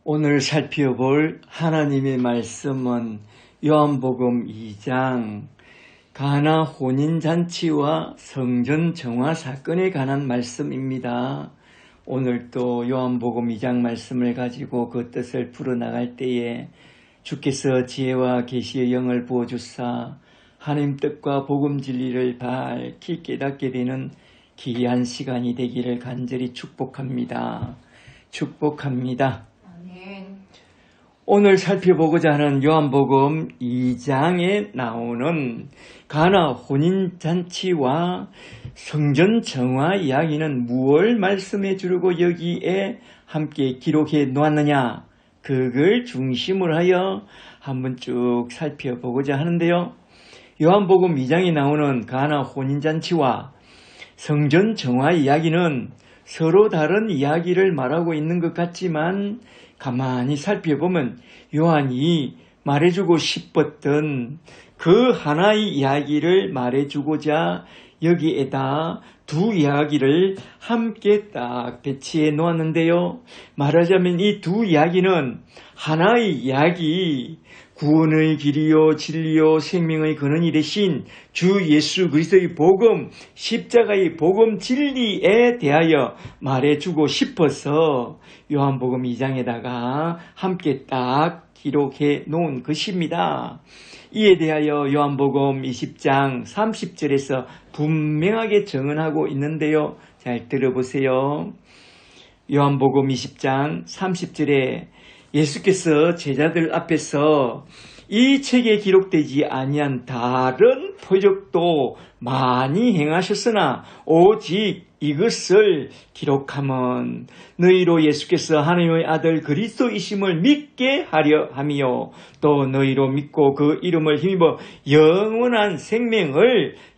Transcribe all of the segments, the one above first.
오늘 살펴볼 하나님의 말씀은 요한복음 2장 가나 혼인잔치와 성전 정화 사건에 관한 말씀입니다. 오늘도 요한복음 2장 말씀을 가지고 그 뜻을 풀어나갈 때에 주께서 지혜와 계시의 영을 부어주사 하나님 뜻과 복음 진리를 밝히 깨닫게 되는 귀한 시간이 되기를 간절히 축복합니다. 오늘 살펴보고자 하는 요한복음 2장에 나오는 가나 혼인잔치와 성전 정화 이야기는 무엇을 말씀해 주려고 여기에 함께 기록해 놓았느냐, 그걸 중심으로 하여 한번 쭉 살펴보고자 하는데요. 요한복음 2장에 나오는 가나 혼인잔치와 성전 정화 이야기는 서로 다른 이야기를 말하고 있는 것 같지만 가만히 살펴보면 요한이 말해주고 싶었던 그 하나의 이야기를 말해주고자 여기에다 두 이야기를 함께 딱 배치해 놓았는데요. 말하자면 이 두 이야기는 하나의 이야기, 구원의 길이요 진리요 생명의 근원이 되신 주 예수 그리스도의 복음, 십자가의 복음 진리에 대하여 말해주고 싶어서 요한복음 2장에다가 함께 딱 기록해 놓은 것입니다. 이에 대하여 요한복음 20장 30절에서 분명하게 증언하고 있는데요. 잘 들어보세요. 요한복음 20장 30절에 예수께서 제자들 앞에서 이 책에 기록되지 아니한 다른 표적도 많이 행하셨으나 오직 이것을 기록하면 너희로 예수께서 하나님의 아들 그리스도이심을 믿게 하려 함이요 또 너희로 믿고 그 이름을 힘입어 영원한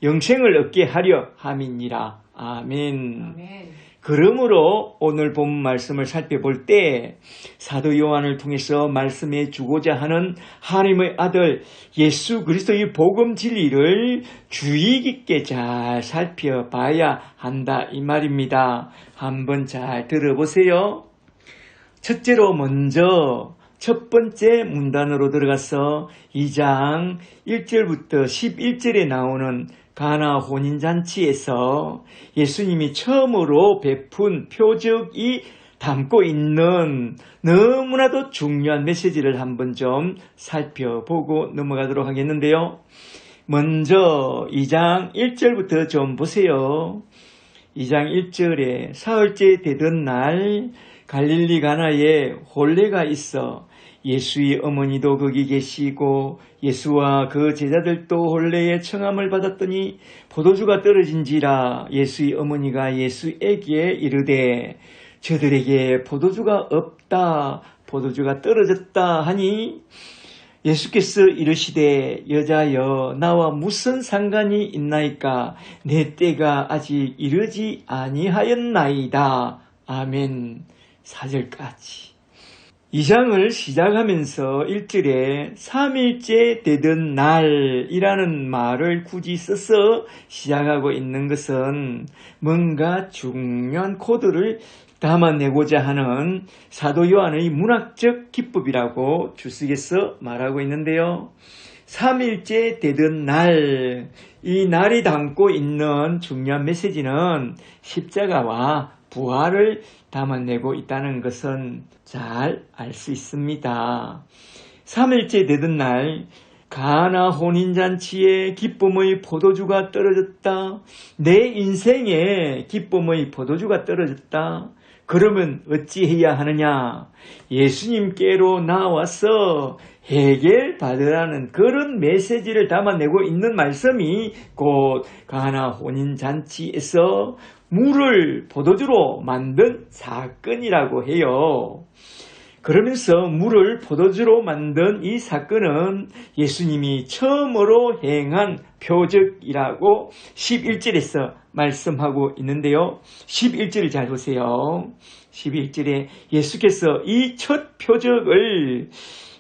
영생을 얻게 하려 함이니라. 아멘. 그러므로 오늘 본 말씀을 살펴볼 때 사도 요한을 통해서 말씀해 주고자 하는 하나님의 아들 예수 그리스도의 복음 진리를 주의 깊게 잘 살펴봐야 한다 이 말입니다. 한번 잘 들어보세요. 첫째로 먼저 첫 번째 문단으로 들어가서 2장 1절부터 11절에 나오는 가나 혼인잔치에서 예수님이 처음으로 베푼 표적이 담고 있는 너무나도 중요한 메시지를 한번 좀 살펴보고 넘어가도록 하겠는데요. 먼저 2장 1절부터 좀 보세요. 2장 1절에 사흘째 되던 날 갈릴리 가나에 혼례가 있어 예수의 어머니도 거기 계시고 예수와 그 제자들도 혼례의 청함을 받았더니 포도주가 떨어진지라 예수의 어머니가 예수에게 이르되 저들에게 포도주가 없다, 포도주가 떨어졌다 하니 예수께서 이르시되 여자여 나와 무슨 상관이 있나이까 내 때가 아직 이르지 아니하였나이다. 아멘. 4절까지. 2장을 시작하면서 1절에 3일째 되던 날이라는 말을 굳이 써서 시작하고 있는 것은 뭔가 중요한 코드를 담아내고자 하는 사도 요한의 문학적 기법이라고 주석에서 말하고 있는데요. 3일째 되던 날, 이 날이 담고 있는 중요한 메시지는 십자가와 부활을 담아내고 있다는 것은 잘 알 수 있습니다. 3일째 되던 날 가나 혼인잔치에 기쁨의 포도주가 떨어졌다. 내 인생에 기쁨의 포도주가 떨어졌다. 그러면 어찌해야 하느냐? 예수님께로 나와서 해결받으라는 그런 메시지를 담아내고 있는 말씀이 곧 가나 혼인잔치에서 물을 포도주로 만든 사건이라고 해요. 그러면서 물을 포도주로 만든 이 사건은 예수님이 처음으로 행한 표적이라고 11절에서 말씀하고 있는데요. 11절을 잘 보세요. 11절에 예수께서 이 첫 표적을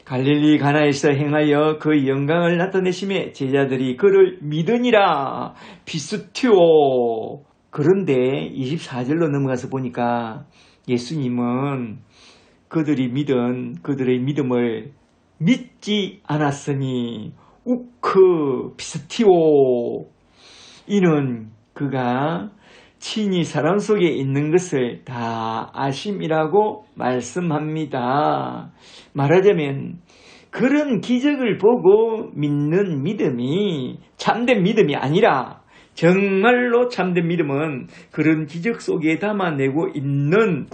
갈릴리 가나에서 행하여 그 영광을 나타내심에 제자들이 그를 믿으니라. 피스티오. 그런데 24절로 넘어가서 보니까 예수님은 그들이 믿은 그들의 믿음을 믿지 않았으니 우크 피스티오. 이는 그가 친히 사람 속에 있는 것을 다 아심이라고 말씀합니다. 말하자면 그런 기적을 보고 믿는 믿음이 참된 믿음이 아니라, 정말로 참된 믿음은 그런 기적 속에 담아내고 있는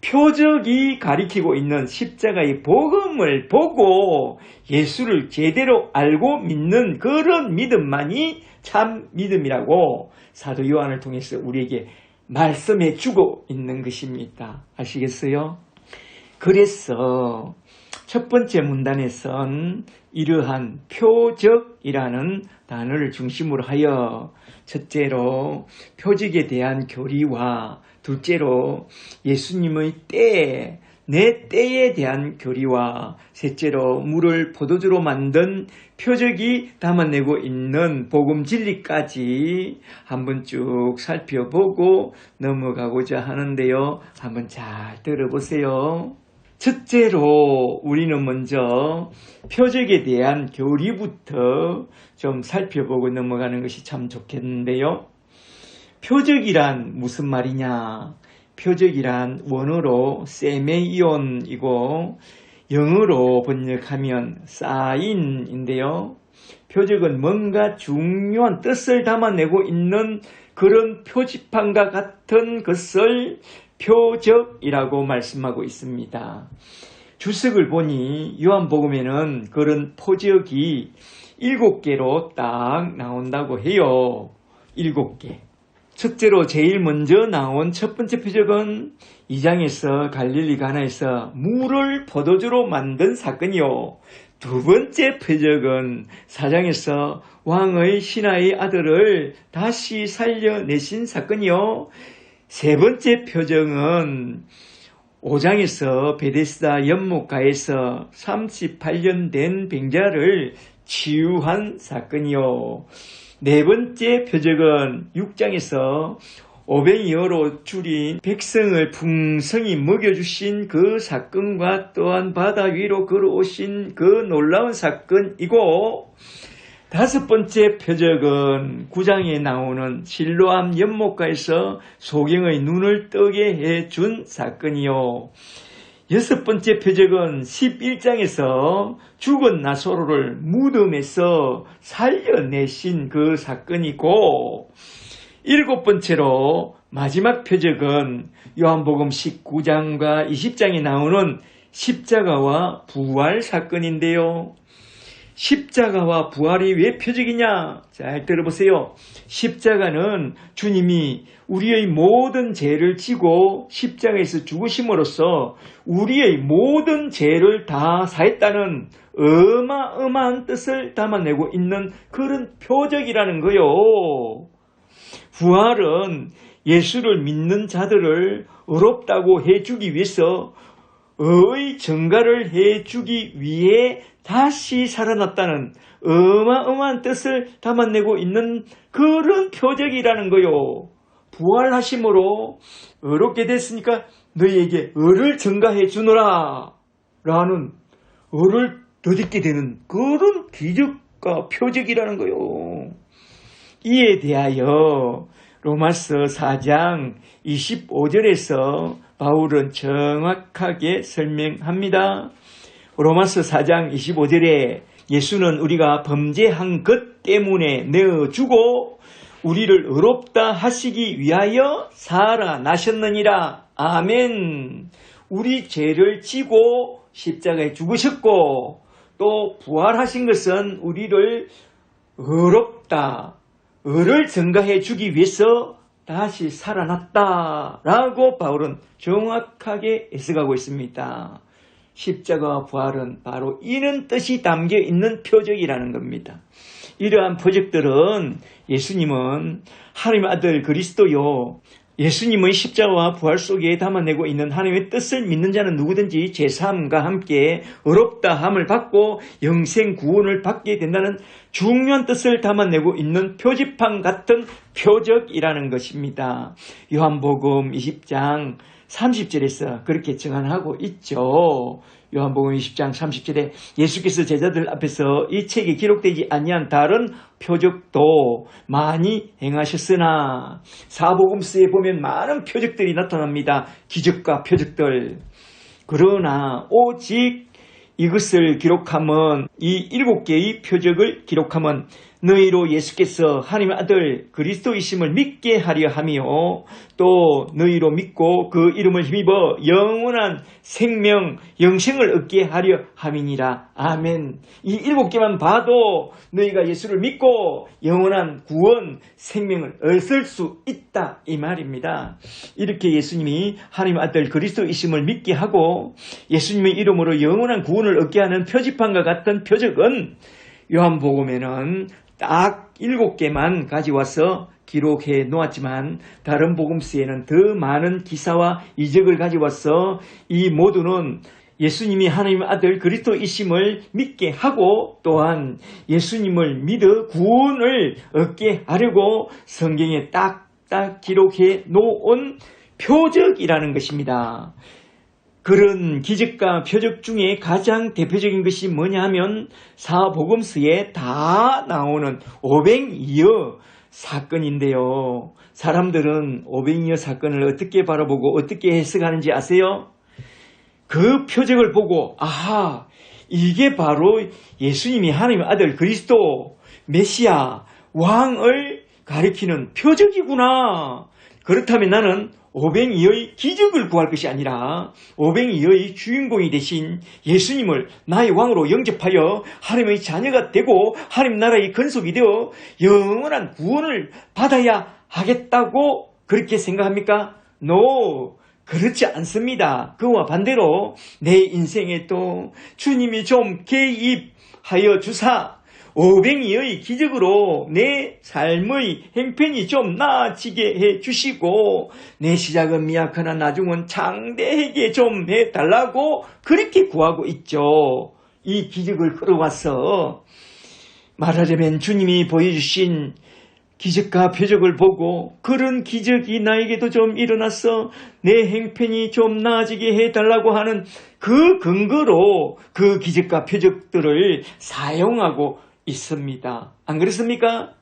표적이 가리키고 있는 십자가의 복음을 보고 예수를 제대로 알고 믿는 그런 믿음만이 참 믿음이라고 사도 요한을 통해서 우리에게 말씀해 주고 있는 것입니다. 아시겠어요? 그래서 첫 번째 문단에선 이러한 표적이라는 단어를 중심으로 하여 첫째로 표적에 대한 교리와, 둘째로 예수님의 때, 내 때에 대한 교리와, 셋째로 물을 포도주로 만든 표적이 담아내고 있는 복음 진리까지 한번 쭉 살펴보고 넘어가고자 하는데요. 한번 잘 들어보세요. 첫째로 우리는 먼저 표적에 대한 교리부터 좀 살펴보고 넘어가는 것이 참 좋겠는데요. 표적이란 무슨 말이냐? 표적이란 원어로 세메이온이고 영어로 번역하면 사인인데요. 표적은 뭔가 중요한 뜻을 담아내고 있는 그런 표지판과 같은 것을 표적이라고 말씀하고 있습니다. 주석을 보니 요한복음에는 그런 표적이 7개로 딱 나온다고 해요. 7개. 첫째로 제일 먼저 나온 첫 번째 표적은 2장에서 갈릴리 가나에서 물을 포도주로 만든 사건이요. 두 번째 표적은 4장에서 왕의 신하의 아들을 다시 살려내신 사건이요. 세 번째 표적은 5장에서 베데스다 연못가에서 38년 된 병자를 치유한 사건이요. 네 번째 표적은 6장에서 500여로 줄인 백성을 풍성히 먹여주신 그 사건과 또한 바다 위로 걸어오신 그 놀라운 사건이고, 다섯 번째 표적은 9장에 나오는 실로암 연못가에서 소경의 눈을 뜨게 해준 사건이요. 여섯 번째 표적은 11장에서 죽은 나사로를 무덤에서 살려내신 그 사건이고, 일곱 번째로 마지막 표적은 요한복음 19장과 20장에 나오는 십자가와 부활 사건인데요. 십자가와 부활이 왜 표적이냐? 잘 들어보세요. 십자가는 주님이 우리의 모든 죄를 지고 십자가에서 죽으심으로써 우리의 모든 죄를 다 사했다는 어마어마한 뜻을 담아내고 있는 그런 표적이라는 거요. 부활은 예수를 믿는 자들을 의롭다고 해주기 위해서 의 증가를 해주기 위해 다시 살아났다는 어마어마한 뜻을 담아내고 있는 그런 표적이라는 거요. 부활하심으로 의롭게 됐으니까 너희에게 의를 증가해 주노라 라는 의를 덧입게 되는 그런 기적과 표적이라는 거요. 이에 대하여 로마서 4장 25절에서 바울은 정확하게 설명합니다. 로마서 4장 25절에 예수는 우리가 범죄한 것 때문에 내어주고 우리를 의롭다 하시기 위하여 살아나셨느니라. 아멘. 우리 죄를 지고 십자가에 죽으셨고 또 부활하신 것은 우리를 의롭다, 의를 증가해 주기 위해서 다시 살아났다라고 바울은 정확하게 해석하고 있습니다. 십자가와 부활은 바로 이런 뜻이 담겨 있는 표적이라는 겁니다. 이러한 표적들은 예수님은 하나님의 아들 그리스도요, 예수님의 십자가와 부활 속에 담아내고 있는 하나님의 뜻을 믿는 자는 누구든지 제사함과 함께 의롭다함을 받고 영생 구원을 받게 된다는 중요한 뜻을 담아내고 있는 표지판 같은 표적이라는 것입니다. 요한복음 20장 30절에서 그렇게 증언하고 있죠. 요한복음 20장 30절에 예수께서 제자들 앞에서 이 책에 기록되지 아니한 다른 표적도 많이 행하셨으나, 사복음서에 보면 많은 표적들이 나타납니다. 기적과 표적들. 그러나 오직 이것을 기록하면, 이 7개의 표적을 기록하면 너희로 예수께서 하나님의 아들 그리스도이심을 믿게 하려 하며, 또 너희로 믿고 그 이름을 힘입어 영원한 생명, 영생을 얻게 하려 함이니라. 아멘. 이 7개만 봐도 너희가 예수를 믿고 영원한 구원, 생명을 얻을 수 있다, 이 말입니다. 이렇게 예수님이 하나님의 아들 그리스도이심을 믿게 하고 예수님의 이름으로 영원한 구원을 얻게 하는 표지판과 같은 표적은 요한복음에는 딱 7개만 가져와서 기록해 놓았지만, 다른 복음서에는 더 많은 기사와 이적을 가져와서 이 모두는 예수님이 하나님의 아들 그리스도이심을 믿게 하고, 또한 예수님을 믿어 구원을 얻게 하려고 성경에 딱딱 기록해 놓은 표적이라는 것입니다. 그런 기적과 표적 중에 가장 대표적인 것이 뭐냐 하면 사복음서에 다 나오는 오병이어 사건인데요. 사람들은 오병이어 사건을 어떻게 바라보고 어떻게 해석하는지 아세요? 그 표적을 보고, 아하, 이게 바로 예수님이 하나님의 아들 그리스도 메시아 왕을 가리키는 표적이구나. 그렇다면 나는 오병이어의 기적을 구할 것이 아니라 오병이어의 주인공이 되신 예수님을 나의 왕으로 영접하여 하나님의 자녀가 되고 하나님 나라의 근속이 되어 영원한 구원을 받아야 하겠다고 그렇게 생각합니까? No, 그렇지 않습니다. 그와 반대로 내 인생에 또 주님이 좀 개입하여 주사 오병이어의 기적으로 내 삶의 행편이 좀 나아지게 해주시고, 내 시작은 미약하나 나중은 장대하게 좀 해달라고 그렇게 구하고 있죠. 이 기적을 끌어와서 말하자면 주님이 보여주신 기적과 표적을 보고, 그런 기적이 나에게도 좀 일어나서 내 행편이 좀 나아지게 해달라고 하는 그 근거로 그 기적과 표적들을 사용하고 있습니다. 안 그렇습니까?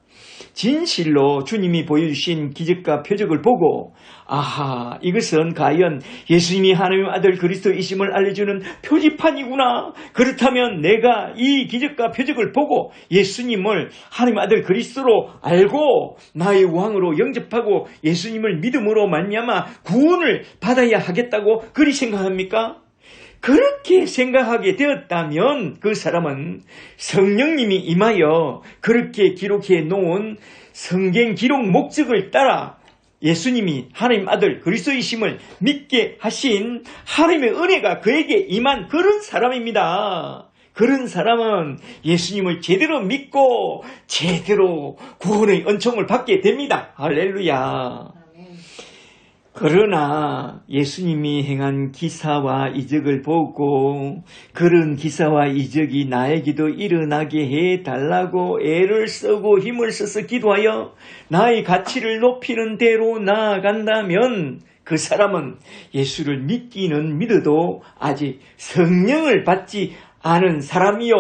진실로 주님이 보여주신 기적과 표적을 보고, 아하, 이것은 과연 예수님이 하나님의 아들 그리스도이심을 알려주는 표지판이구나. 그렇다면 내가 이 기적과 표적을 보고 예수님을 하나님의 아들 그리스도로 알고 나의 왕으로 영접하고 예수님을 믿음으로 말미암아 구원을 받아야 하겠다고 그리 생각합니까? 그렇게 생각하게 되었다면 그 사람은 성령님이 임하여 그렇게 기록해 놓은 성경 기록 목적을 따라 예수님이 하나님 아들 그리스도이심을 믿게 하신 하나님의 은혜가 그에게 임한 그런 사람입니다. 그런 사람은 예수님을 제대로 믿고 제대로 구원의 은총을 받게 됩니다. 할렐루야. 그러나 예수님이 행한 기사와 이적을 보고 그런 기사와 이적이 나에게도 일어나게 해달라고 애를 쓰고 힘을 써서 기도하여 나의 가치를 높이는 대로 나아간다면 그 사람은 예수를 믿기는 믿어도 아직 성령을 받지 않은 사람이요,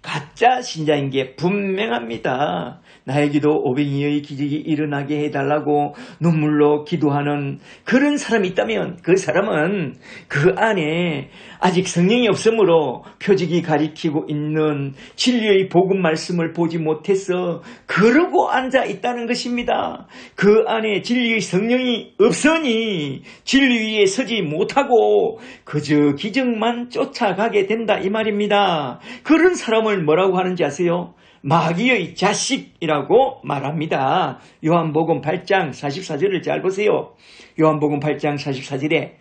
가짜 신자인 게 분명합니다. 나에게도 오병이어의 기적이 일어나게 해달라고 눈물로 기도하는 그런 사람이 있다면 그 사람은 그 안에 아직 성령이 없으므로 표적이 가리키고 있는 진리의 복음 말씀을 보지 못해서 그러고 앉아 있다는 것입니다. 그 안에 진리의 성령이 없으니 진리 위에 서지 못하고 그저 기적만 쫓아가게 된다, 이 말입니다. 그런 사람을 뭐라고 하는지 아세요? 마귀의 자식이라고 말합니다. 요한복음 8장 44절을 잘 보세요. 요한복음 8장 44절에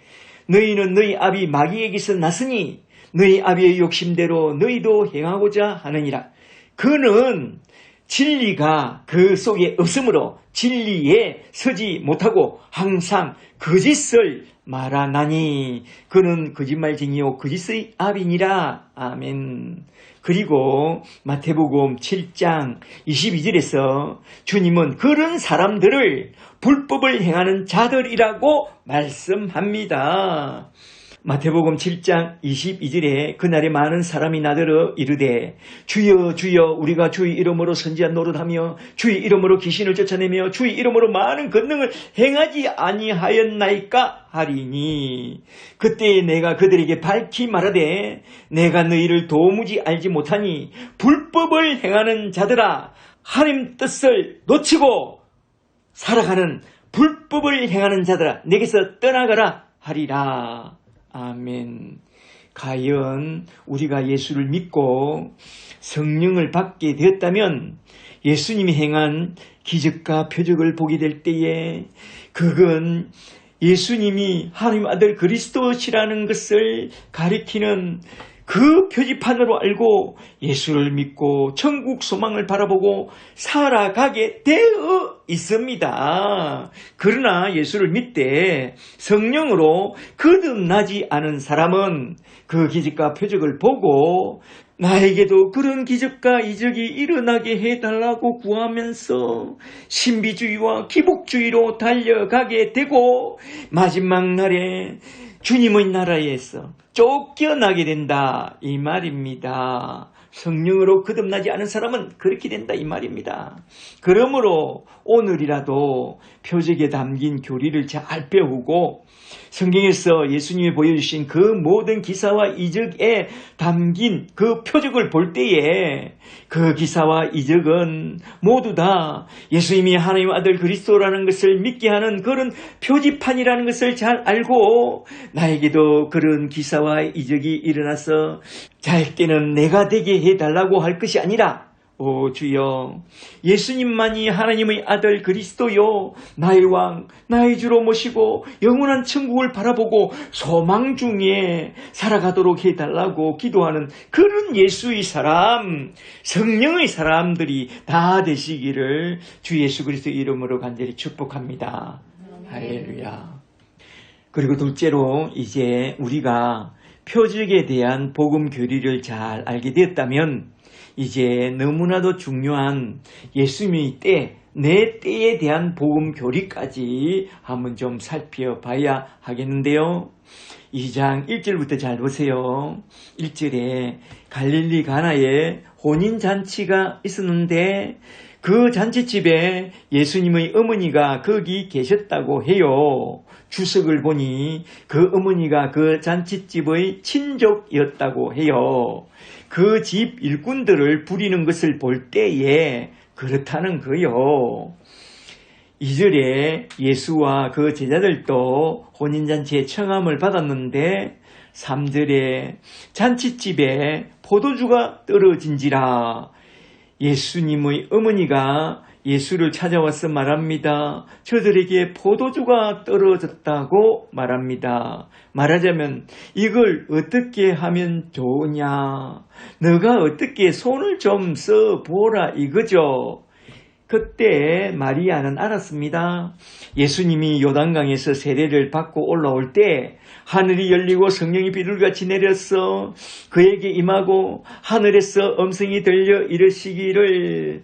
너희는 너희 아비 마귀에게서 났으니 너희 아비의 욕심대로 너희도 행하고자 하느니라. 그는 진리가 그 속에 없으므로 진리에 서지 못하고 항상 거짓을 말하나니 그는 거짓말쟁이요 거짓의 아비니라. 아멘. 그리고 마태복음 7장 22절에서 주님은 그런 사람들을 불법을 행하는 자들이라고 말씀합니다. 마태복음 7장 22절에 그날에 많은 사람이 나더러 이르되 주여 주여 우리가 주의 이름으로 선지한 노릇하며 주의 이름으로 귀신을 쫓아내며 주의 이름으로 많은 권능을 행하지 아니하였나이까 하리니 그때 내가 그들에게 밝히 말하되 내가 너희를 도무지 알지 못하니 불법을 행하는 자들아 하나님 뜻을 놓치고 살아가는 불법을 행하는 자들아 내게서 떠나가라 하리라. 아멘. 과연 우리가 예수를 믿고 성령을 받게 되었다면 예수님이 행한 기적과 표적을 보게 될 때에 그건 예수님이 하나님 아들 그리스도시라는 것을 가리키는 그 표지판으로 알고 예수를 믿고 천국 소망을 바라보고 살아가게 되어 있습니다. 그러나 예수를 믿되 성령으로 거듭나지 않은 사람은 그 기적과 표적을 보고 나에게도 그런 기적과 이적이 일어나게 해달라고 구하면서 신비주의와 기복주의로 달려가게 되고 마지막 날에 주님의 나라에서 쫓겨나게 된다 이 말입니다. 성령으로 거듭나지 않은 사람은 그렇게 된다 이 말입니다. 그러므로 오늘이라도 표적에 담긴 교리를 잘 배우고 성경에서 예수님이 보여주신 그 모든 기사와 이적에 담긴 그 표적을 볼 때에 그 기사와 이적은 모두 다 예수님이 하나님의 아들 그리스도라는 것을 믿게 하는 그런 표지판이라는 것을 잘 알고 나에게도 그런 기사와 이적이 일어나서 잘 때는 내가 되게 해달라고 할 것이 아니라 오 주여 예수님만이 하나님의 아들 그리스도요 나의 왕 나의 주로 모시고 영원한 천국을 바라보고 소망 중에 살아가도록 해달라고 기도하는 그런 예수의 사람 성령의 사람들이 다 되시기를 주 예수 그리스도의 이름으로 간절히 축복합니다. 할렐루야. 그리고 둘째로 이제 우리가 표적에 대한 복음 교리를 잘 알게 되었다면 이제 너무나도 중요한 예수님의 때, 내 때에 대한 복음 교리까지 한번 좀 살펴봐야 하겠는데요. 2장 1절부터 잘 보세요. 1절에 갈릴리 가나에 혼인잔치가 있었는데 그 잔치집에 예수님의 어머니가 거기 계셨다고 해요. 주석을 보니 그 어머니가 그 잔치집의 친족이었다고 해요. 그 집 일꾼들을 부리는 것을 볼 때에 그렇다는 거요. 2절에 예수와 그 제자들도 혼인잔치에 청함을 받았는데 3절에 잔치집에 포도주가 떨어진지라 예수님의 어머니가 예수를 찾아와서 말합니다. 저들에게 포도주가 떨어졌다고 말합니다. 말하자면 이걸 어떻게 하면 좋으냐? 너가 어떻게 손을 좀 써보라 이거죠. 그때 마리아는 알았습니다. 예수님이 요단강에서 세례를 받고 올라올 때 하늘이 열리고 성령이 비둘기같이 내려서 그에게 임하고 하늘에서 음성이 들려 이르시기를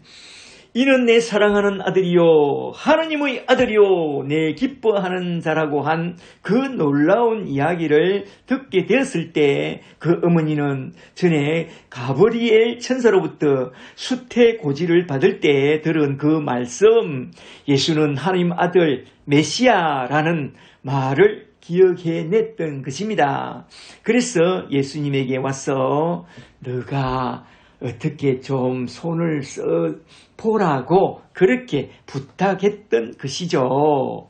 이는 내 사랑하는 아들이요 하나님의 아들이요 내 기뻐하는 자라고 한 그 놀라운 이야기를 듣게 되었을 때 그 어머니는 전에 가브리엘 천사로부터 수태고지를 받을 때 들은 그 말씀 예수는 하나님 아들 메시아라는 말을 기억해냈던 것입니다. 그래서 예수님에게 와서 너가 어떻게 좀 손을 써보라고 그렇게 부탁했던 것이죠.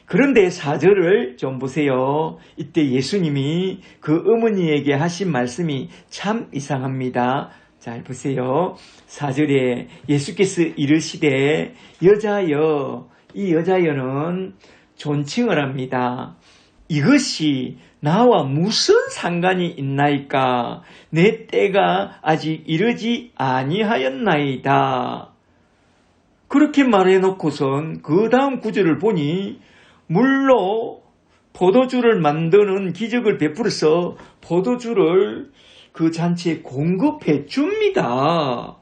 그런데 4절을 좀 보세요. 이때 예수님이 그 어머니에게 하신 말씀이 참 이상합니다. 잘 보세요. 4절에 예수께서 이르시되 여자여, 이 여자여는 존칭을 합니다. 이것이 나와 무슨 상관이 있나이까? 내 때가 아직 이르지 아니하였나이다. 그렇게 말해놓고선 그 다음 구절을 보니 물로 포도주를 만드는 기적을 베풀어서 포도주를 그 잔치에 공급해 줍니다.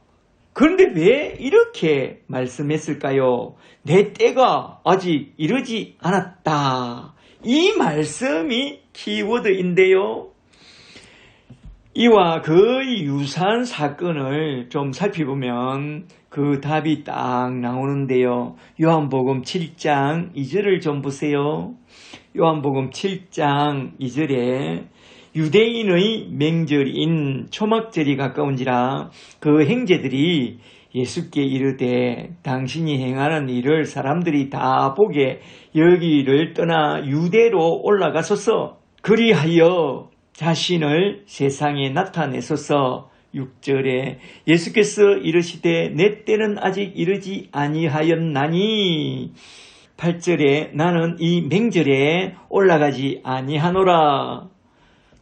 그런데 왜 이렇게 말씀했을까요? 내 때가 아직 이르지 않았다. 이 말씀이 키워드인데요. 이와 거의 유사한 사건을 좀 살펴보면 그 답이 딱 나오는데요. 요한복음 7장 2절을 좀 보세요. 요한복음 7장 2절에 유대인의 명절인 초막절이 가까운지라 그 형제들이 예수께 이르되 당신이 행하는 일을 사람들이 다 보게 여기를 떠나 유대로 올라가소서. 그리하여 자신을 세상에 나타내소서. 6절에 예수께서 이르시되 내 때는 아직 이르지 아니하였나니 8절에 나는 이 명절에 올라가지 아니하노라.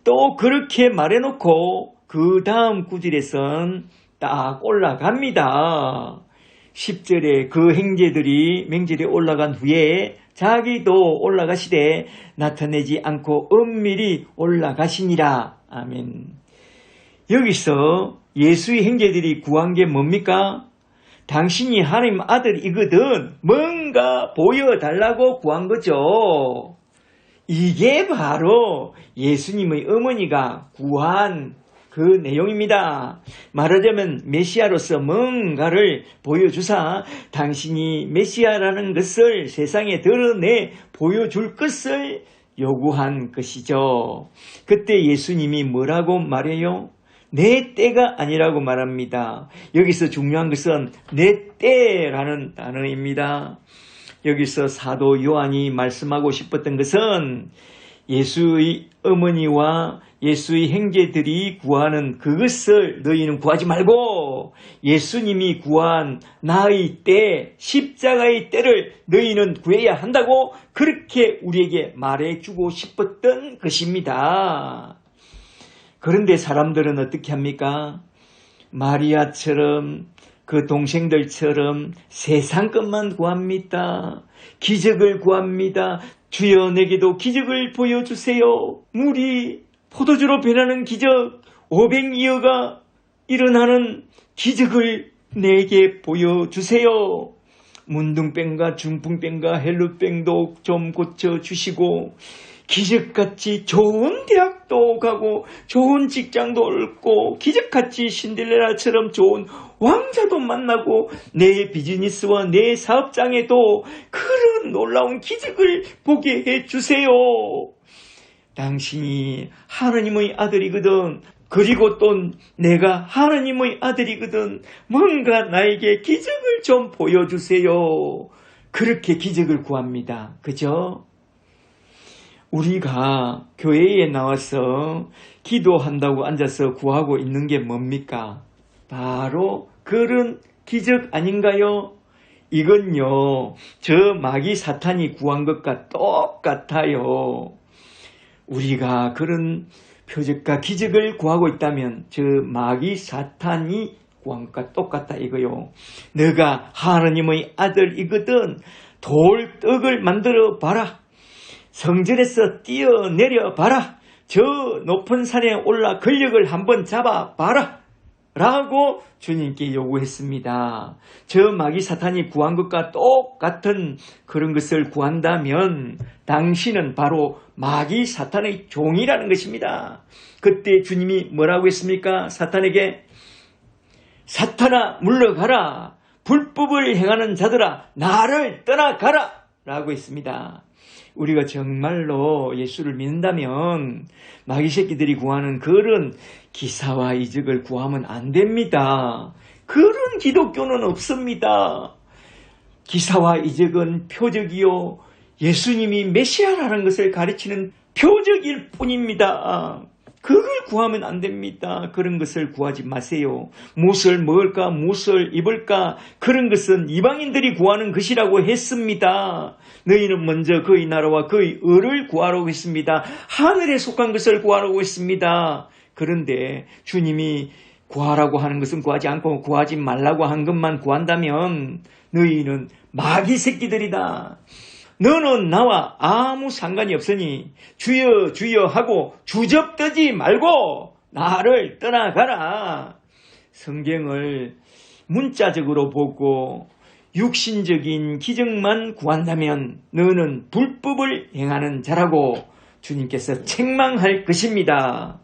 또 그렇게 말해놓고 그 다음 구절에선 딱 올라갑니다. 10절에 그 형제들이 명절에 올라간 후에 자기도 올라가시되 나타내지 않고 은밀히 올라가시니라. 아멘. 여기서 예수의 형제들이 구한 게 뭡니까? 당신이 하나님 아들이거든 뭔가 보여달라고 구한 거죠. 이게 바로 예수님의 어머니가 구한 그 내용입니다. 말하자면 메시아로서 뭔가를 보여주사 당신이 메시아라는 것을 세상에 드러내 보여줄 것을 요구한 것이죠. 그때 예수님이 뭐라고 말해요? 내 때가 아니라고 말합니다. 여기서 중요한 것은 내 때라는 단어입니다. 여기서 사도 요한이 말씀하고 싶었던 것은 예수의 어머니와 예수의 형제들이 구하는 그것을 너희는 구하지 말고 예수님이 구한 나의 때, 십자가의 때를 너희는 구해야 한다고 그렇게 우리에게 말해주고 싶었던 것입니다. 그런데 사람들은 어떻게 합니까? 마리아처럼 그 동생들처럼 세상 것만 구합니다. 기적을 구합니다. 주여 내게도 기적을 보여주세요. 물이 포도주로 변하는 기적, 500이어가 일어나는 기적을 내게 보여주세요. 문둥병과 중풍병과 헬루병도 좀 고쳐주시고 기적같이 좋은 대학도 가고 좋은 직장도 얻고 기적같이 신데렐라처럼 좋은 왕자도 만나고 내 비즈니스와 내 사업장에도 그런 놀라운 기적을 보게 해주세요. 당신이 하나님의 아들이거든. 그리고 또 내가 하나님의 아들이거든. 뭔가 나에게 기적을 좀 보여주세요. 그렇게 기적을 구합니다. 그죠? 우리가 교회에 나와서 기도한다고 앉아서 구하고 있는 게 뭡니까? 바로 그런 기적 아닌가요? 이건요, 저 마귀 사탄이 구한 것과 똑같아요. 우리가 그런 표적과 기적을 구하고 있다면 저 마귀 사탄이 구한 것과 똑같다 이거요. 너가 하나님의 아들이거든 돌떡을 만들어 봐라. 성전에서 뛰어내려 봐라. 저 높은 산에 올라 권력을 한번 잡아 봐라. 라고 주님께 요구했습니다. 저 마귀 사탄이 구한 것과 똑같은 그런 것을 구한다면 당신은 바로 마귀 사탄의 종이라는 것입니다. 그때 주님이 뭐라고 했습니까? 사탄에게 사탄아 물러가라. 불법을 행하는 자들아 나를 떠나가라. 라고 했습니다. 우리가 정말로 예수를 믿는다면 마귀 새끼들이 구하는 그런 기사와 이적을 구하면 안 됩니다. 그런 기독교는 없습니다. 기사와 이적은 표적이요 예수님이 메시아라는 것을 가르치는 표적일 뿐입니다. 그걸 구하면 안 됩니다. 그런 것을 구하지 마세요. 무엇을 먹을까 무엇을 입을까 그런 것은 이방인들이 구하는 것이라고 했습니다. 너희는 먼저 그의 나라와 그의 의를 구하라고 했습니다. 하늘에 속한 것을 구하라고 했습니다. 그런데 주님이 구하라고 하는 것은 구하지 않고 구하지 말라고 한 것만 구한다면 너희는 마귀 새끼들이다. 너는 나와 아무 상관이 없으니 주여 주여 하고 주접떠지 말고 나를 떠나가라. 성경을 문자적으로 보고 육신적인 기적만 구한다면 너는 불법을 행하는 자라고 주님께서 책망할 것입니다.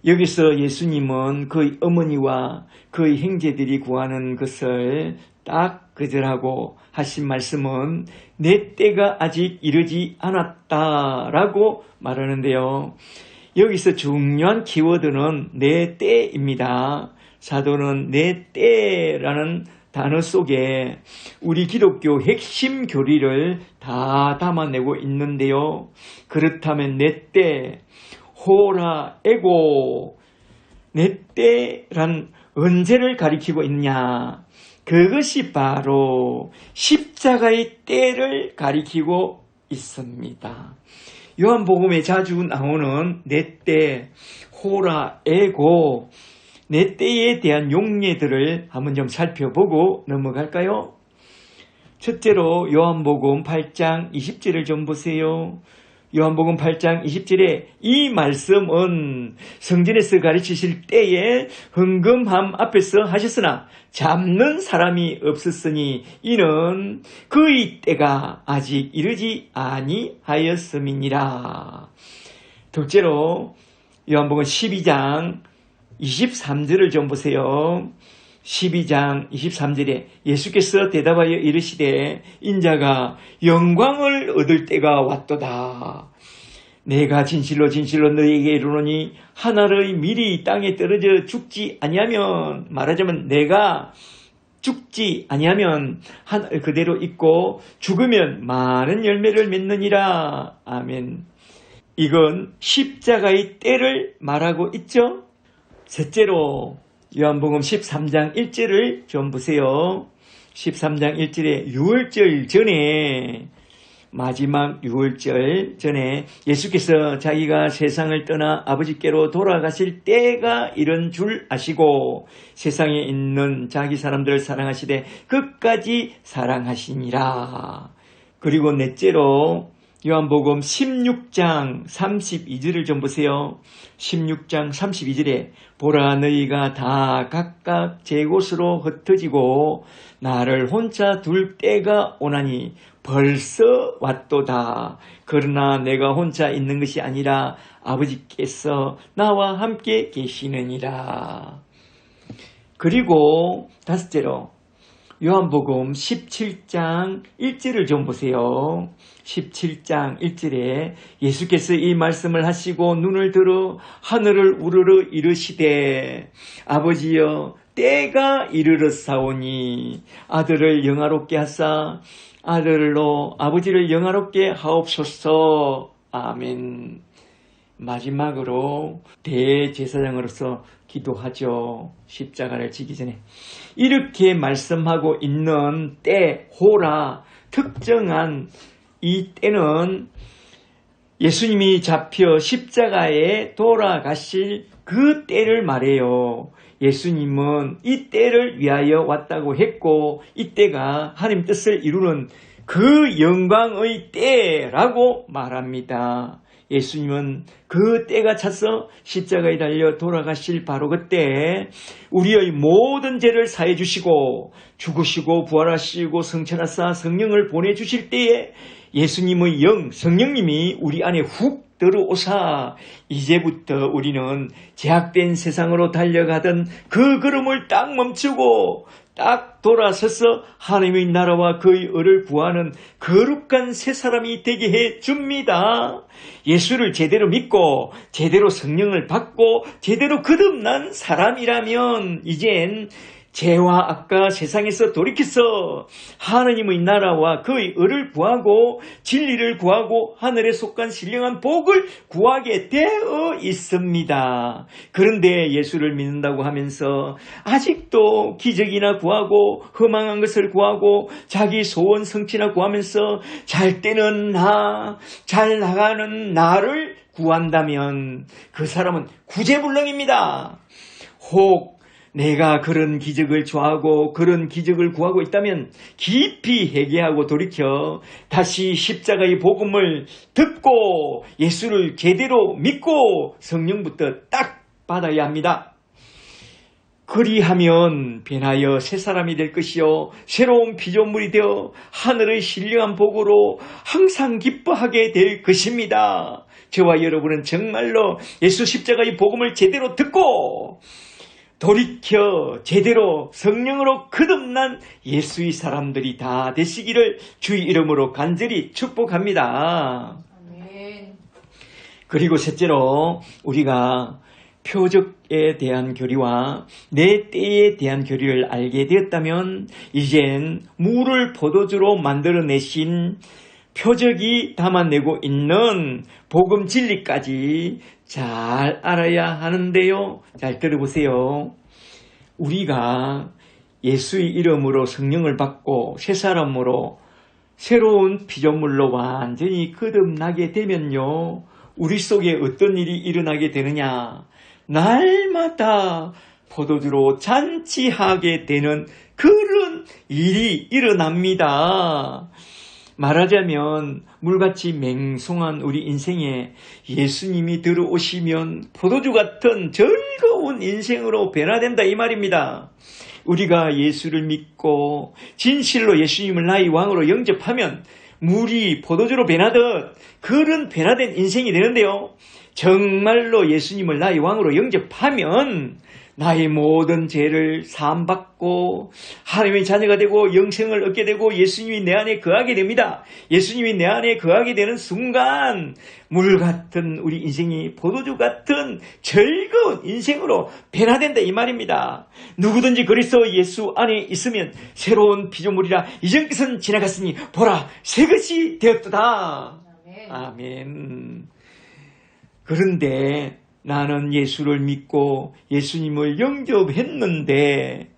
여기서 예수님은 그의 어머니와 그의 형제들이 구하는 것을 딱 거절하고 하신 말씀은 내 때가 아직 이르지 않았다라고 말하는데요. 여기서 중요한 키워드는 내 때입니다. 사도는 내 때라는 단어 속에 우리 기독교 핵심 교리를 다 담아내고 있는데요. 그렇다면 내 때, 호라, 에고, 내 때란 언제를 가리키고 있냐? 그것이 바로 십자가의 때를 가리키고 있습니다. 요한복음에 자주 나오는 내 때, 호라, 에고, 내 때에 대한 용례들을 한번 좀 살펴보고 넘어갈까요? 첫째로 요한복음 8장 20절을 좀 보세요. 요한복음 8장 20절에 이 말씀은 성전에서 가르치실 때에 헌금함 앞에서 하셨으나 잡는 사람이 없었으니 이는 그의 때가 아직 이르지 아니하였음이니라. 둘째로 요한복음 12장 23절을 좀 보세요. 12장 23절에 예수께서 대답하여 이르시되 인자가 영광을 얻을 때가 왔도다. 내가 진실로 진실로 너희에게 이르노니 하나의 밀이 땅에 떨어져 죽지 아니하면, 말하자면 내가 죽지 아니하면 하늘 그대로 있고 죽으면 많은 열매를 맺느니라. 아멘. 이건 십자가의 때를 말하고 있죠. 셋째로 요한복음 13장 1절을 좀 보세요. 13장 1절에 유월절 전에, 마지막 유월절 전에 예수께서 자기가 세상을 떠나 아버지께로 돌아가실 때가 이런 줄 아시고 세상에 있는 자기 사람들을 사랑하시되 끝까지 사랑하시니라. 그리고 넷째로 요한복음 16장 32절을 좀 보세요. 16장 32절에 보라 너희가 다 각각 제 곳으로 흩어지고 나를 혼자 둘 때가 오나니 벌써 왔도다. 그러나 내가 혼자 있는 것이 아니라 아버지께서 나와 함께 계시느니라. 그리고 다섯째로 요한복음 17장 1절을 좀 보세요. 17장 1절에 예수께서 이 말씀을 하시고 눈을 들어 하늘을 우러러 이르시되 아버지여 때가 이르렀사오니 아들을 영화롭게 하사 아들로 아버지를 영화롭게 하옵소서. 아멘. 마지막으로 대제사장으로서 기도하죠. 십자가를 지기 전에. 이렇게 말씀하고 있는 때, 호라, 특정한 이 때는 예수님이 잡혀 십자가에 돌아가실 그 때를 말해요. 예수님은 이 때를 위하여 왔다고 했고 이 때가 하나님 뜻을 이루는 그 영광의 때라고 말합니다. 예수님은 그 때가 차서 십자가에 달려 돌아가실 바로 그때 우리의 모든 죄를 사해 주시고 죽으시고 부활하시고 성천하사 성령을 보내주실 때에 예수님의 영, 성령님이 우리 안에 훅 들어오사 이제부터 우리는 제약된 세상으로 달려가던 그 걸음을 딱 멈추고 딱 돌아서서 하나님의 나라와 그의 의를 구하는 거룩한 새 사람이 되게 해 줍니다. 예수를 제대로 믿고 제대로 성령을 받고 제대로 거듭난 사람이라면 이젠 죄와 악과 세상에서 돌이켜서 하나님의 나라와 그의 의를 구하고 진리를 구하고 하늘에 속한 신령한 복을 구하게 되어 있습니다. 그런데 예수를 믿는다고 하면서 아직도 기적이나 구하고 허망한 것을 구하고 자기 소원 성취나 구하면서 잘 때는 나, 잘 나가는 나를 구한다면 그 사람은 구제불능입니다. 혹 내가 그런 기적을 좋아하고 그런 기적을 구하고 있다면 깊이 회개하고 돌이켜 다시 십자가의 복음을 듣고 예수를 제대로 믿고 성령부터 딱 받아야 합니다. 그리하면 변하여 새 사람이 될 것이요 새로운 피조물이 되어 하늘의 신령한 복으로 항상 기뻐하게 될 것입니다. 저와 여러분은 정말로 예수 십자가의 복음을 제대로 듣고 돌이켜 제대로 성령으로 거듭난 예수의 사람들이 다 되시기를 주의 이름으로 간절히 축복합니다. 아멘. 그리고 셋째로 우리가 표적에 대한 교리와 내 때에 대한 교리를 알게 되었다면 이젠 물을 포도주로 만들어내신 표적이 담아내고 있는 복음 진리까지 잘 알아야 하는데요. 잘 들어보세요. 우리가 예수의 이름으로 성령을 받고 새 사람으로 새로운 피조물로 완전히 거듭나게 되면요. 우리 속에 어떤 일이 일어나게 되느냐. 날마다 포도주로 잔치하게 되는 그런 일이 일어납니다. 말하자면 물같이 맹송한 우리 인생에 예수님이 들어오시면 포도주 같은 즐거운 인생으로 변화된다 이 말입니다. 우리가 예수를 믿고 진실로 예수님을 나의 왕으로 영접하면 물이 포도주로 변하듯 그런 변화된 인생이 되는데요. 정말로 예수님을 나의 왕으로 영접하면 나의 모든 죄를 사함받고 하나님의 자녀가 되고 영생을 얻게 되고 예수님이 내 안에 거하게 됩니다. 예수님이 내 안에 거하게 되는 순간 물 같은 우리 인생이 포도주 같은 즐거운 인생으로 변화된다 이 말입니다. 누구든지 그리스도 예수 안에 있으면 새로운 피조물이라 이전 것은 지나갔으니 보라 새 것이 되었도다. 아멘. 그런데 나는 예수를 믿고 예수님을 영접했는데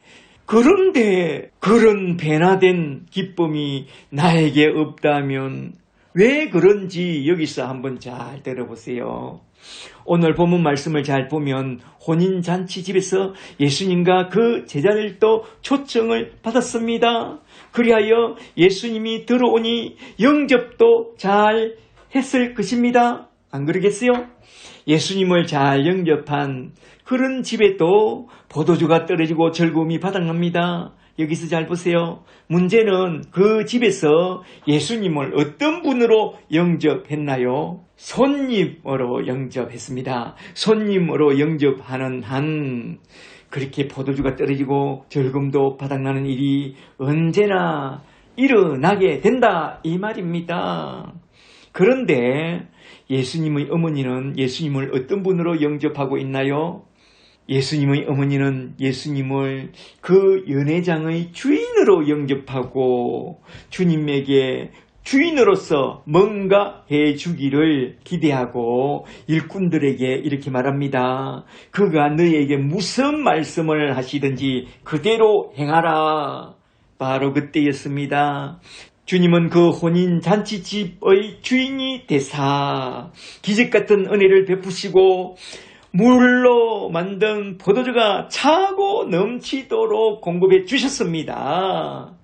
그런데 그런 변화된 기쁨이 나에게 없다면 왜 그런지 여기서 한번 잘 들어보세요. 오늘 본문 말씀을 잘 보면 혼인잔치집에서 예수님과 그 제자들도 초청을 받았습니다. 그리하여 예수님이 들어오니 영접도 잘 했을 것입니다. 안 그러겠어요? 예수님을 잘 영접한 그런 집에도 포도주가 떨어지고 즐거움이 바닥납니다. 여기서 잘 보세요. 문제는 그 집에서 예수님을 어떤 분으로 영접했나요? 손님으로 영접했습니다. 손님으로 영접하는 한 그렇게 포도주가 떨어지고 즐거움도 바닥나는 일이 언제나 일어나게 된다 이 말입니다. 그런데 예수님의 어머니는 예수님을 어떤 분으로 영접하고 있나요? 예수님의 어머니는 예수님을 그 연회장의 주인으로 영접하고 주님에게 주인으로서 뭔가 해주기를 기대하고 일꾼들에게 이렇게 말합니다. 그가 너희에게 무슨 말씀을 하시든지 그대로 행하라. 바로 그때였습니다. 주님은 그 혼인잔치집의 주인이 되사 기적같은 은혜를 베푸시고 물로 만든 포도주가 차고 넘치도록 공급해 주셨습니다.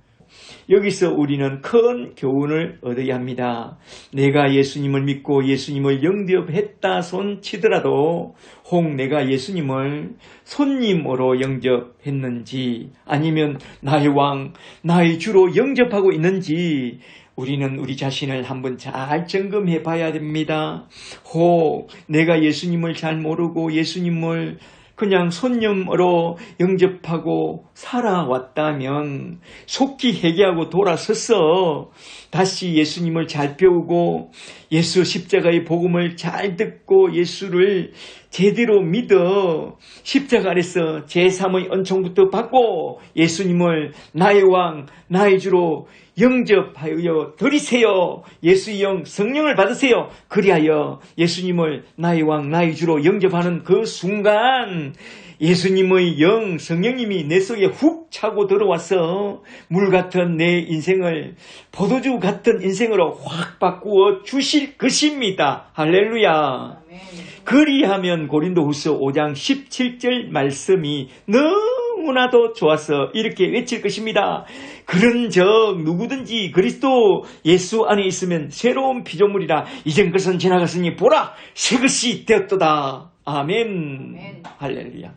여기서 우리는 큰 교훈을 얻어야 합니다. 내가 예수님을 믿고 예수님을 영접했다 손치더라도 혹 내가 예수님을 손님으로 영접했는지 아니면 나의 왕, 나의 주로 영접하고 있는지 우리는 우리 자신을 한번 잘 점검해 봐야 됩니다. 혹 내가 예수님을 잘 모르고 예수님을 그냥 손님으로 영접하고 살아왔다면 속히 회개하고 돌아서서 다시 예수님을 잘 배우고 예수 십자가의 복음을 잘 듣고 예수를 제대로 믿어 십자가 아래서 제3의 은총부터 받고 예수님을 나의 왕, 나의 주로 영접하여 드리세요. 예수의 영 성령을 받으세요. 그리하여 예수님을 나의 왕 나의 주로 영접하는 그 순간 예수님의 영 성령님이 내 속에 훅 차고 들어와서 물 같은 내 인생을 포도주 같은 인생으로 확 바꾸어 주실 것입니다. 할렐루야. 아멘. 그리하면 고린도후서 5장 17절 말씀이 너무 너무나도 좋아서 이렇게 외칠 것입니다. 그런즉 누구든지 그리스도 예수 안에 있으면 새로운 피조물이라. 이전 것은 지나갔으니 보라 새 것이 되었도다. 아멘. 할렐루야.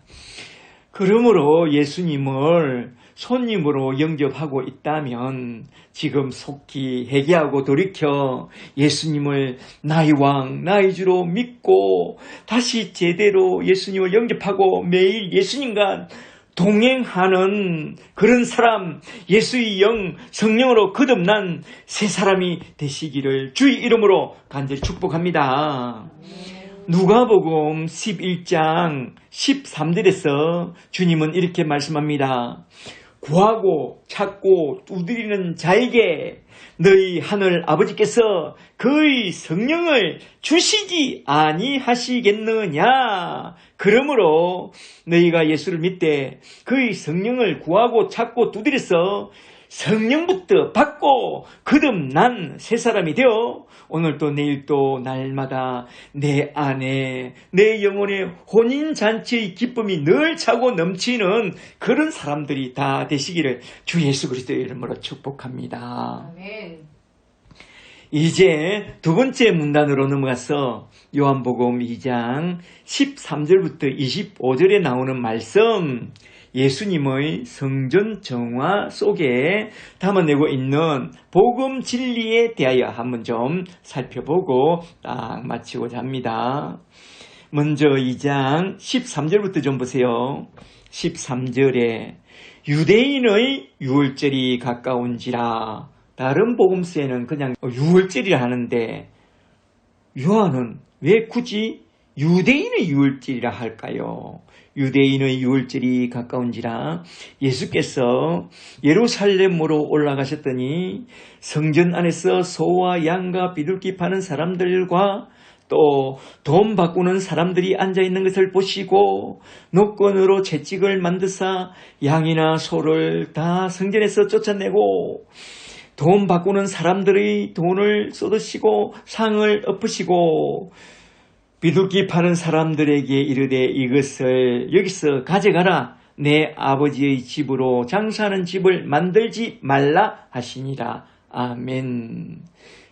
그러므로 예수님을 손님으로 영접하고 있다면 지금 속히 회개하고 돌이켜 예수님을 나의 왕, 나의 주로 믿고 다시 제대로 예수님을 영접하고 매일 예수님과 동행하는 그런 사람, 예수의 영, 성령으로 거듭난 새 사람이 되시기를 주의 이름으로 간절히 축복합니다. 누가복음 11장 13절에서 주님은 이렇게 말씀합니다. 구하고 찾고 두드리는 자에게 너희 하늘 아버지께서 그의 성령을 주시지 아니하시겠느냐. 그러므로 너희가 예수를 믿되 그의 성령을 구하고 찾고 두드려서 성령부터 받고 거듭난 새 사람이 되어 오늘도 내일도 날마다 내 안에 내 영혼의 혼인잔치의 기쁨이 늘 차고 넘치는 그런 사람들이 다 되시기를 주 예수 그리스도의 이름으로 축복합니다. 아멘. 이제 두 번째 문단으로 넘어가서 요한복음 2장 13절부터 25절에 나오는 말씀, 예수님의 성전 정화 속에 담아내고 있는 복음 진리에 대하여 한번 좀 살펴보고 딱 마치고자 합니다. 먼저 2장 13절부터 좀 보세요. 13절에 유대인의 유월절이 가까운지라. 다른 복음서에는 그냥 유월절이라 하는데 요한은 왜 굳이 유대인의 유월절이라 할까요? 유대인의 유월절이 가까운지라. 예수께서 예루살렘으로 올라가셨더니 성전 안에서 소와 양과 비둘기 파는 사람들과 또 돈 바꾸는 사람들이 앉아있는 것을 보시고 노건으로 채찍을 만드사 양이나 소를 다 성전에서 쫓아내고 돈 바꾸는 사람들의 돈을 쏟으시고 상을 엎으시고 비둘기 파는 사람들에게 이르되 이것을 여기서 가져가라. 내 아버지의 집으로 장사하는 집을 만들지 말라 하시니라. 아멘.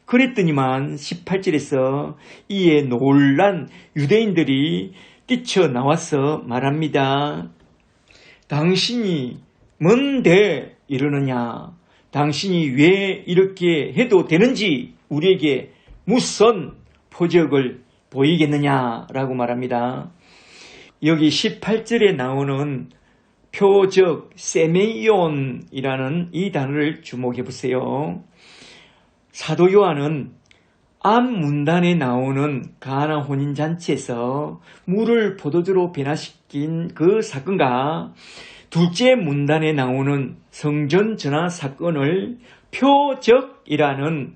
그랬더니만 18절에서 이에 놀란 유대인들이 뛰쳐나와서 말합니다. 당신이 뭔데 이러느냐? 당신이 왜 이렇게 해도 되는지 우리에게 무슨 표적을 보이겠느냐라고 말합니다. 여기 18절에 나오는 표적 세메이온이라는 이 단어를 주목해 보세요. 사도 요한은 앞 문단에 나오는 가나 혼인잔치에서 물을 포도주로 변화시킨 그 사건과 둘째 문단에 나오는 성전 전화 사건을 표적이라는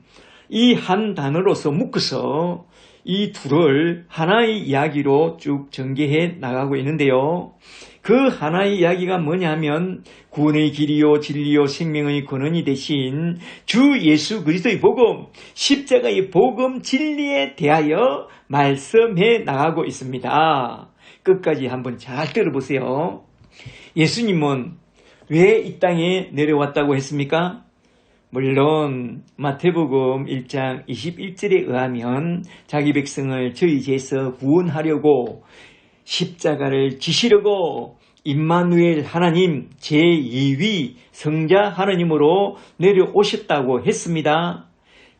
이 한 단어로서 묶어서 이 둘을 하나의 이야기로 쭉 전개해 나가고 있는데요. 그 하나의 이야기가 뭐냐면 구원의 길이요 진리요 생명의 근원이 되신 주 예수 그리스도의 복음, 십자가의 복음 진리에 대하여 말씀해 나가고 있습니다. 끝까지 한번 잘 들어보세요. 예수님은 왜 이 땅에 내려왔다고 했습니까? 물론 마태복음 1장 21절에 의하면 자기 백성을 저희 죄에서 구원하려고 십자가를 지시려고 임마누엘 하나님 제2위 성자 하나님으로 내려오셨다고 했습니다.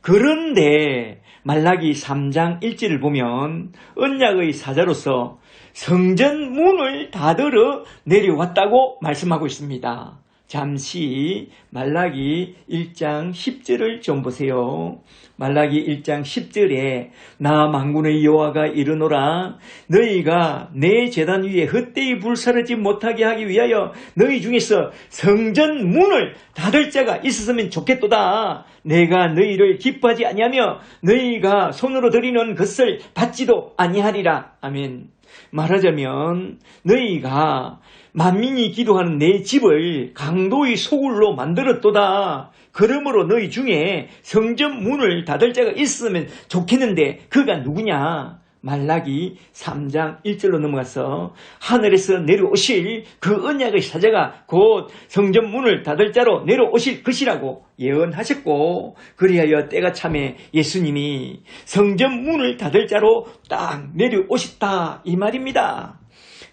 그런데 말라기 3장 1절을 보면 언약의 사자로서 성전 문을 닫으러 내려왔다고 말씀하고 있습니다. 잠시 말라기 1장 10절을 좀 보세요. 말라기 1장 10절에 나 만군의 여호와가 이르노라 너희가 내 제단 위에 헛되이 불사르지 못하게 하기 위하여 너희 중에서 성전 문을 닫을 자가 있었으면 좋겠도다. 내가 너희를 기뻐하지 아니하며 너희가 손으로 드리는 것을 받지도 아니하리라. 아멘. 말하자면 너희가 만민이 기도하는 내 집을 강도의 소굴로 만들었도다. 그러므로 너희 중에 성전 문을 닫을 자가 있으면 좋겠는데 그가 누구냐? 말라기 3장 1절로 넘어가서 하늘에서 내려오실 그 언약의 사자가 곧 성전 문을 닫을 자로 내려오실 것이라고 예언하셨고, 그리하여 때가 참에 예수님이 성전 문을 닫을 자로 딱 내려오셨다 이 말입니다.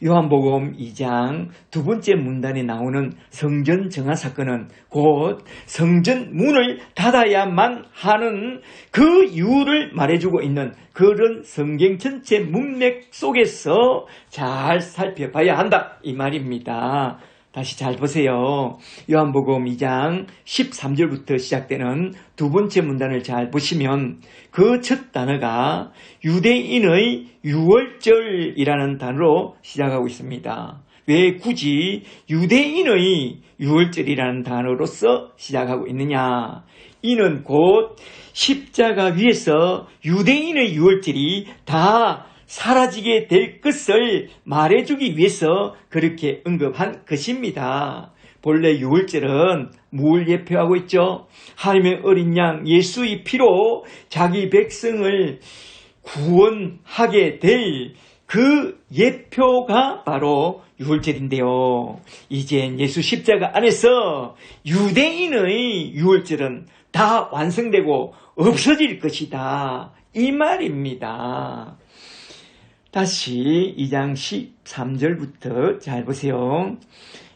요한복음 2장 두 번째 문단에 나오는 성전 정화 사건은 곧 성전 문을 닫아야만 하는 그 이유를 말해주고 있는 그런 성경 전체 문맥 속에서 잘 살펴봐야 한다 이 말입니다. 다시 잘 보세요. 요한복음 2장 13절부터 시작되는 두 번째 문단을 잘 보시면 그 첫 단어가 유대인의 유월절이라는 단어로 시작하고 있습니다. 왜 굳이 유대인의 유월절이라는 단어로서 시작하고 있느냐? 이는 곧 십자가 위에서 유대인의 유월절이 다 사라지게 될 것을 말해주기 위해서 그렇게 언급한 것입니다. 본래 유월절은 뭘 예표하고 있죠? 하나님의 어린 양 예수의 피로 자기 백성을 구원하게 될 그 예표가 바로 유월절인데요. 이젠 예수 십자가 안에서 유대인의 유월절은 다 완성되고 없어질 것이다 이 말입니다. 다시 2장 13절부터 잘 보세요.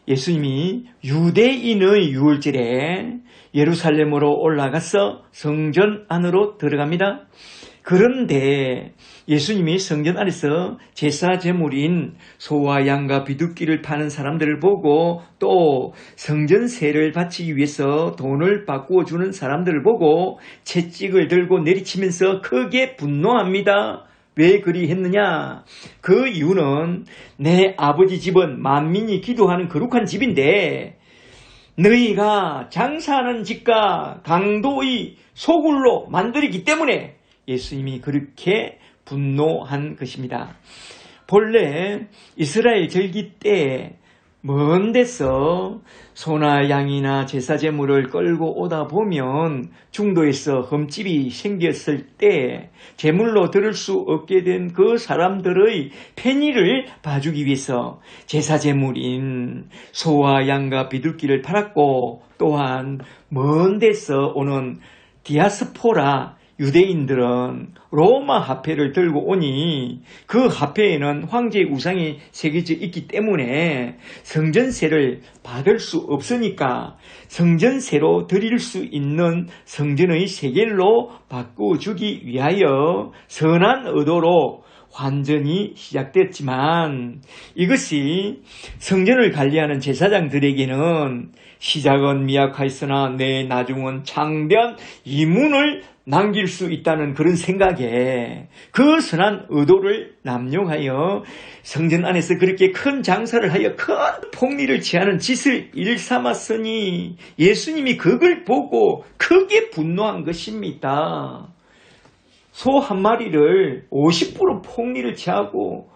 예수님이 유대인의 유월절에 예루살렘으로 올라가서 성전 안으로 들어갑니다. 그런데 예수님이 성전 안에서 제사 제물인 소와 양과 비둘기를 파는 사람들을 보고 또 성전세를 바치기 위해서 돈을 바꾸어 주는 사람들을 보고 채찍을 들고 내리치면서 크게 분노합니다. 왜 그리 했느냐? 그 이유는 내 아버지 집은 만민이 기도하는 거룩한 집인데 너희가 장사하는 집과 강도의 소굴로 만들기 때문에 예수님이 그렇게 분노한 것입니다. 본래 이스라엘 절기 때 먼 데서 소나 양이나 제사 제물을 끌고 오다 보면 중도에서 흠집이 생겼을 때 제물로 드릴 수 없게 된 그 사람들의 편의를 봐주기 위해서 제사 제물인 소와 양과 비둘기를 팔았고, 또한 먼 데서 오는 디아스포라 유대인들은 로마 화폐를 들고 오니 그 화폐에는 황제의 우상이 새겨져 있기 때문에 성전세를 받을 수 없으니까 성전세로 드릴 수 있는 성전의 세겔로 바꾸어주기 위하여 선한 의도로 환전이 시작됐지만, 이것이 성전을 관리하는 제사장들에게는 시작은 미약하였으나 내 나중은 창대한 이문을 남길 수 있다는 그런 생각에 그 선한 의도를 남용하여 성전 안에서 그렇게 큰 장사를 하여 큰 폭리를 취하는 짓을 일삼았으니 예수님이 그걸 보고 크게 분노한 것입니다. 소 한 마리를 50% 폭리를 취하고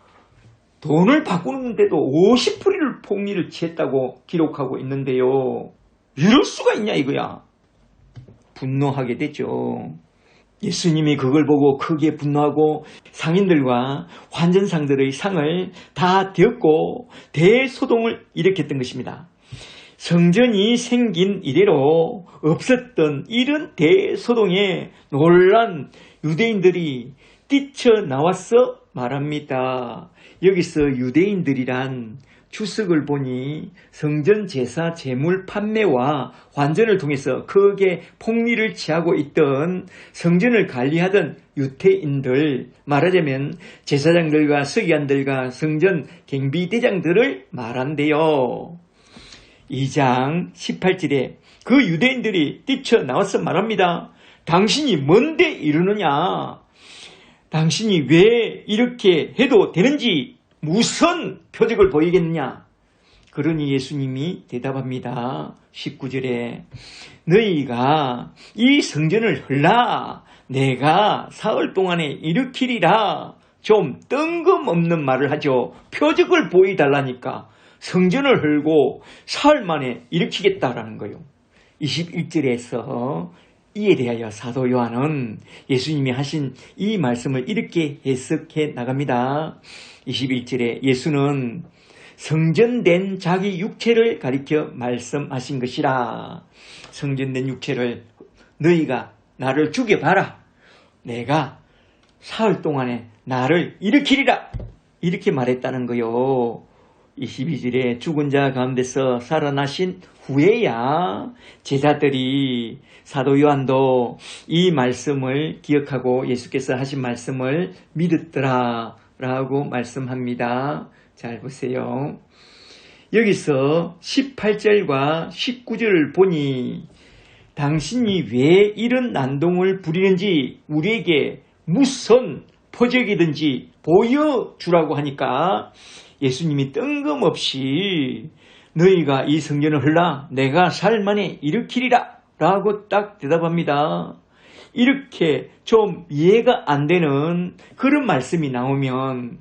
돈을 바꾸는데도 50%를 폭리를 취했다고 기록하고 있는데요. 이럴 수가 있냐 이거야. 분노하게 됐죠. 예수님이 그걸 보고 크게 분노하고 상인들과 환전상들의 상을 다 되었고 대소동을 일으켰던 것입니다. 성전이 생긴 이래로 없었던 이런 대소동에 놀란 유대인들이 뛰쳐나와서 말합니다. 여기서 유대인들이란 주석을 보니 성전 제사 제물 판매와 환전을 통해서 크게 폭리를 취하고 있던 성전을 관리하던 유대인들, 말하자면 제사장들과 서기관들과 성전 경비대장들을 말한대요. 2장 18절에 그 유대인들이 뛰쳐나와서 말합니다. 당신이 뭔데 이러느냐? 당신이 왜 이렇게 해도 되는지 무슨 표적을 보이겠느냐? 그러니 예수님이 대답합니다. 19절에 너희가 이 성전을 헐라 내가 사흘 동안에 일으키리라. 좀 뜬금없는 말을 하죠. 표적을 보여달라니까 성전을 헐고 사흘 만에 일으키겠다라는 거예요. 21절에서 이에 대하여 사도 요한은 예수님이 하신 이 말씀을 이렇게 해석해 나갑니다. 21절에 예수는 성전된 자기 육체를 가리켜 말씀하신 것이라. 성전된 육체를 너희가 나를 죽여봐라. 내가 사흘 동안에 나를 일으키리라. 이렇게 말했다는 거요. 22절에 죽은 자 가운데서 살아나신 후에야 제자들이 사도 요한도 이 말씀을 기억하고 예수께서 하신 말씀을 믿었더라 라고 말씀합니다. 잘 보세요. 여기서 18절과 19절을 보니 당신이 왜 이런 난동을 부리는지 우리에게 무슨 표적이든지 보여주라고 하니까 예수님이 뜬금없이 너희가 이 성전을 헐라 내가 사흘 만에 일으키리라 라고 딱 대답합니다. 이렇게 좀 이해가 안 되는 그런 말씀이 나오면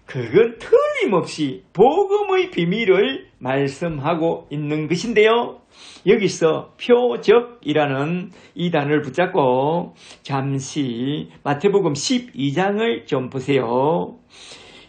그건 틀림없이 복음의 비밀을 말씀하고 있는 것인데요. 여기서 표적이라는 이 단어를 붙잡고 잠시 마태복음 12장을 좀 보세요.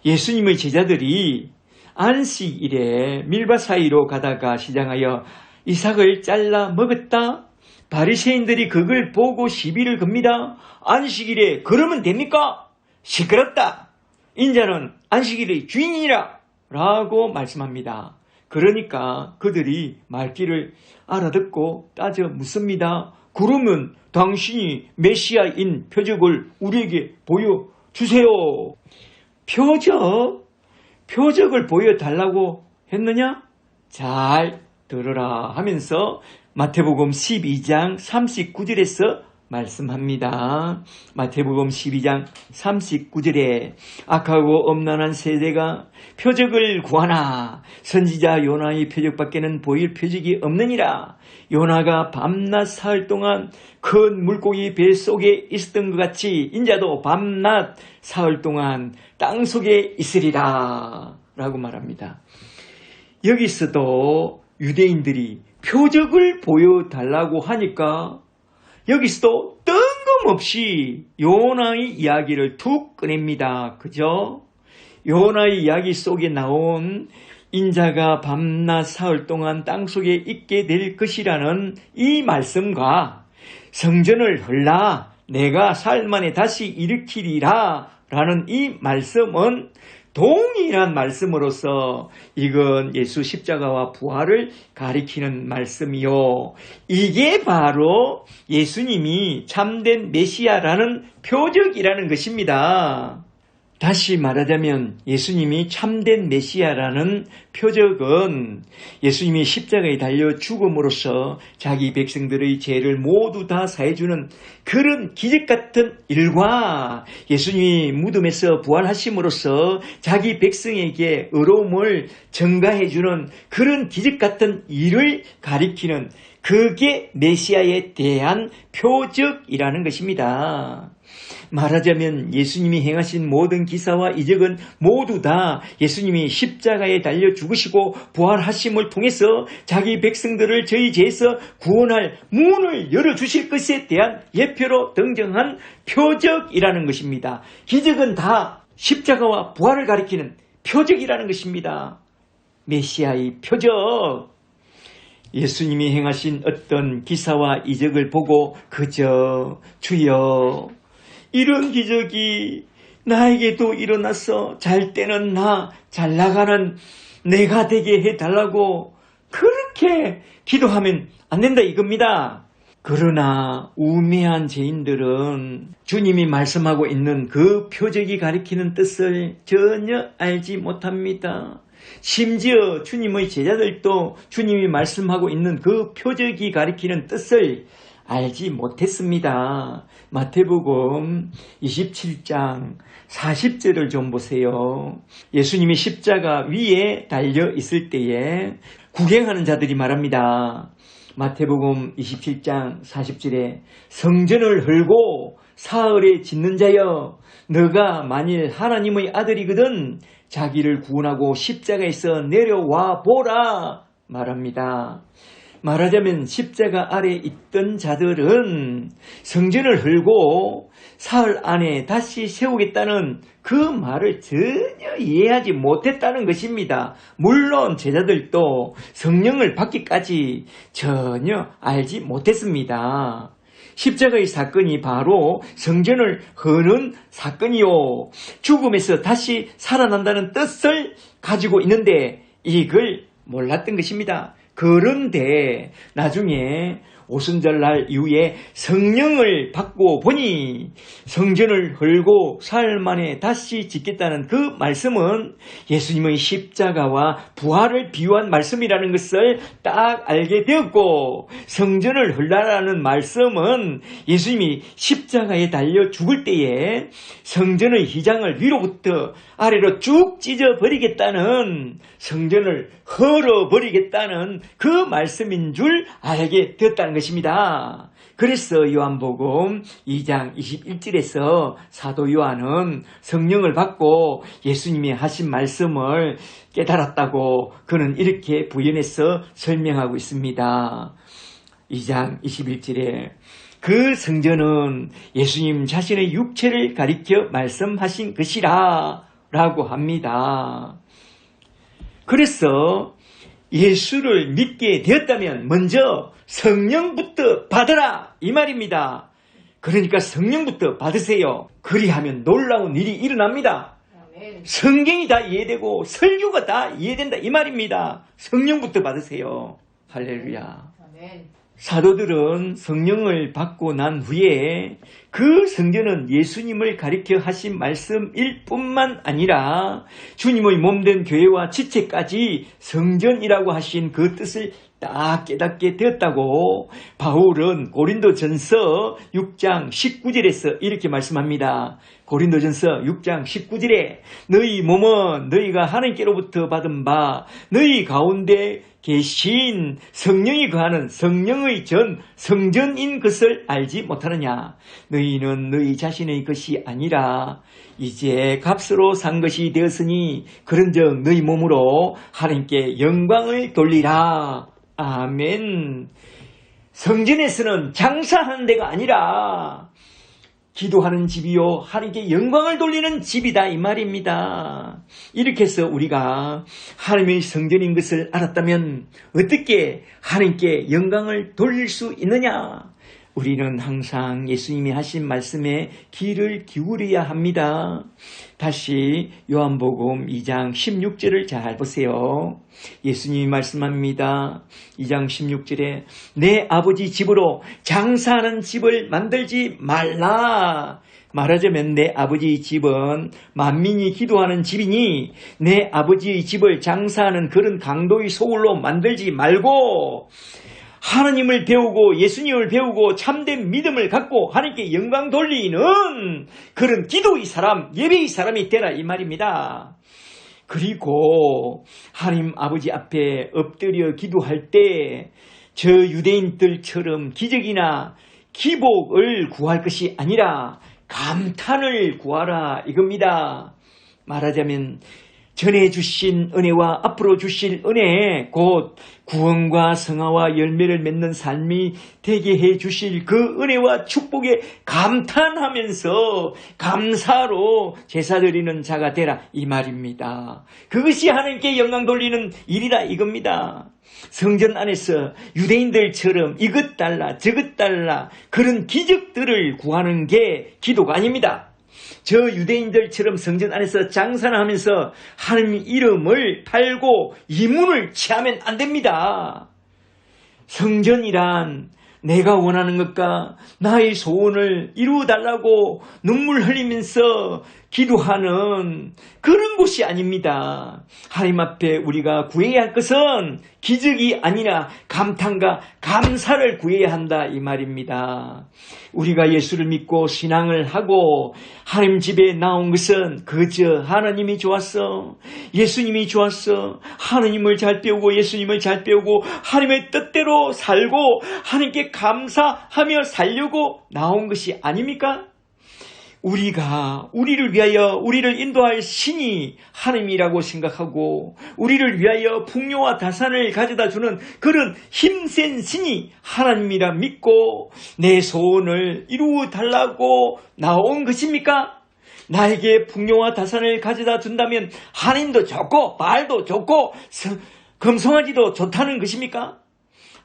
예수님의 제자들이 안식일에 밀밭 사이로 가다가 시장하여 이삭을 잘라 먹었다. 바리새인들이 그걸 보고 시비를 겁니다. 안식일에 그러면 됩니까? 시끄럽다. 인자는 안식일의 주인이라 라고 말씀합니다. 그러니까 그들이 말귀를 알아듣고 따져 묻습니다. 그러면 당신이 메시아인 표적을 우리에게 보여주세요. 표적을 보여달라고 했느냐? 잘 들으라 하면서 마태복음 12장 39절에서 말씀합니다. 마태복음 12장 39절에 악하고 엄난한 세대가 표적을 구하나 선지자 요나의 표적밖에는 보일 표적이 없느니라. 요나가 밤낮 사흘 동안 큰 물고기 배 속에 있었던 것 같이 인자도 밤낮 사흘 동안 땅 속에 있으리라 라고 말합니다. 여기서도 유대인들이 표적을 보여달라고 하니까 여기서도 뜬금없이 요나의 이야기를 툭 꺼냅니다. 그죠? 요나의 이야기 속에 나온 인자가 밤낮 사흘 동안 땅속에 있게 될 것이라는 이 말씀과 성전을 헐라 내가 사흘 만에 다시 일으키리라 라는 이 말씀은 동일한 말씀으로서 이건 예수 십자가와 부활을 가리키는 말씀이요. 이게 바로 예수님이 참된 메시아라는 표적이라는 것입니다. 다시 말하자면 예수님이 참된 메시아라는 표적은 예수님이 십자가에 달려 죽음으로써 자기 백성들의 죄를 모두 다 사해주는 그런 기적같은 일과 예수님이 무덤에서 부활하심으로써 자기 백성에게 의로움을 전가해주는 그런 기적같은 일을 가리키는 그게 메시아에 대한 표적이라는 것입니다. 말하자면 예수님이 행하신 모든 기사와 이적은 모두 다 예수님이 십자가에 달려 죽으시고 부활하심을 통해서 자기 백성들을 저희 죄에서 구원할 문을 열어주실 것에 대한 예표로 등장한 표적이라는 것입니다. 기적은 다 십자가와 부활을 가리키는 표적이라는 것입니다. 메시아의 표적. 예수님이 행하신 어떤 기사와 이적을 보고 그저 주여 이런 기적이 나에게도 일어나서 잘 때는 나, 잘 나가는 내가 되게 해달라고 그렇게 기도하면 안 된다 이겁니다. 그러나 우매한 죄인들은 주님이 말씀하고 있는 그 표적이 가리키는 뜻을 전혀 알지 못합니다. 심지어 주님의 제자들도 주님이 말씀하고 있는 그 표적이 가리키는 뜻을 알지 못했습니다. 마태복음 27장 40절을 좀 보세요. 예수님이 십자가 위에 달려 있을 때에 구경하는 자들이 말합니다. 마태복음 27장 40절에 성전을 헐고 사흘에 짓는 자여 너가 만일 하나님의 아들이거든 자기를 구원하고 십자가에서 내려와 보라 말합니다. 말하자면 십자가 아래 있던 자들은 성전을 헐고 사흘 안에 다시 세우겠다는 그 말을 전혀 이해하지 못했다는 것입니다. 물론 제자들도 성령을 받기까지 전혀 알지 못했습니다. 십자가의 사건이 바로 성전을 허는 사건이요, 죽음에서 다시 살아난다는 뜻을 가지고 있는데 이걸 몰랐던 것입니다. 그런데 나중에 오순절날 이후에 성령을 받고 보니 성전을 헐고 사흘 만에 다시 짓겠다는 그 말씀은 예수님의 십자가와 부활을 비유한 말씀이라는 것을 딱 알게 되었고, 성전을 헐라라는 말씀은 예수님이 십자가에 달려 죽을 때에 성전의 휘장을 위로부터 아래로 쭉 찢어버리겠다는, 성전을 헐어버리겠다는 그 말씀인 줄 알게 되었다는 것입니다. 그래서 요한복음 2장 21절에서 사도 요한은 성령을 받고 예수님이 하신 말씀을 깨달았다고 그는 이렇게 부연해서 설명하고 있습니다. 2장 21절에 그 성전은 예수님 자신의 육체를 가리켜 말씀하신 것이라 라고 합니다. 그래서 예수를 믿게 되었다면 먼저 성령부터 받으라 이 말입니다. 그러니까 성령부터 받으세요. 그리하면 놀라운 일이 일어납니다. 성경이 다 이해되고 설교가 다 이해된다 이 말입니다. 성령부터 받으세요. 할렐루야. 사도들은 성령을 받고 난 후에 그 성전은 예수님을 가리켜 하신 말씀일 뿐만 아니라 주님의 몸된 교회와 지체까지 성전이라고 하신 그 뜻을 딱 깨닫게 되었다고 바울은 고린도전서 6장 19절에서 이렇게 말씀합니다. 고린도전서 6장 19절에 너희 몸은 너희가 하나님께로부터 받은 바 너희 가운데 계신 성령이 거하는 성령의 성전인 것을 알지 못하느냐. 너희는 너희 자신의 것이 아니라 이제 값으로 산 것이 되었으니 그런즉 너희 몸으로 하나님께 영광을 돌리라. 아멘. 성전에서는 장사하는 데가 아니라 기도하는 집이요 하나님께 영광을 돌리는 집이다 이 말입니다. 이렇게 해서 우리가 하나님의 성전인 것을 알았다면 어떻게 하나님께 영광을 돌릴 수 있느냐? 우리는 항상 예수님이 하신 말씀에 귀를 기울여야 합니다. 다시 요한복음 2장 16절을 잘 보세요. 예수님이 말씀합니다. 2장 16절에 내 아버지 집으로 장사하는 집을 만들지 말라. 말하자면 내 아버지의 집은 만민이 기도하는 집이니 내 아버지의 집을 장사하는 그런 강도의 소굴로 만들지 말고 하나님을 배우고 예수님을 배우고 참된 믿음을 갖고 하나님께 영광 돌리는 그런 기도의 사람, 예배의 사람이 되라 이 말입니다. 그리고 하나님 아버지 앞에 엎드려 기도할 때 저 유대인들처럼 기적이나 기복을 구할 것이 아니라 감탄을 구하라 이겁니다. 말하자면 전에 주신 은혜와 앞으로 주실 은혜, 곧 구원과 성화와 열매를 맺는 삶이 되게 해 주실 그 은혜와 축복에 감탄하면서 감사로 제사 드리는 자가 되라 이 말입니다. 그것이 하나님께 영광 돌리는 일이다 이겁니다. 성전 안에서 유대인들처럼 이것 달라 저것 달라 그런 기적들을 구하는 게 기도가 아닙니다. 저 유대인들처럼 성전 안에서 장사를 하면서 하나님의 이름을 팔고 이문을 취하면 안 됩니다. 성전이란 내가 원하는 것과 나의 소원을 이루어달라고 눈물 흘리면서 기도하는 그런 곳이 아닙니다. 하나님 앞에 우리가 구해야 할 것은 기적이 아니라 감탄과 감사를 구해야 한다 이 말입니다. 우리가 예수를 믿고 신앙을 하고 하나님 집에 나온 것은 그저 하나님이 좋았어, 예수님이 좋았어, 하나님을 잘 배우고 예수님을 잘 배우고 하나님의 뜻대로 살고 하나님께 감사하며 살려고 나온 것이 아닙니까? 우리를 위하여 우리를 인도할 신이 하나님이라고 생각하고 우리를 위하여 풍요와 다산을 가져다 주는 그런 힘센 신이 하나님이라 믿고 내 소원을 이루어 달라고 나온 것입니까? 나에게 풍요와 다산을 가져다 준다면 하나님도 좋고 바알도 좋고 금송아지도 좋다는 것입니까?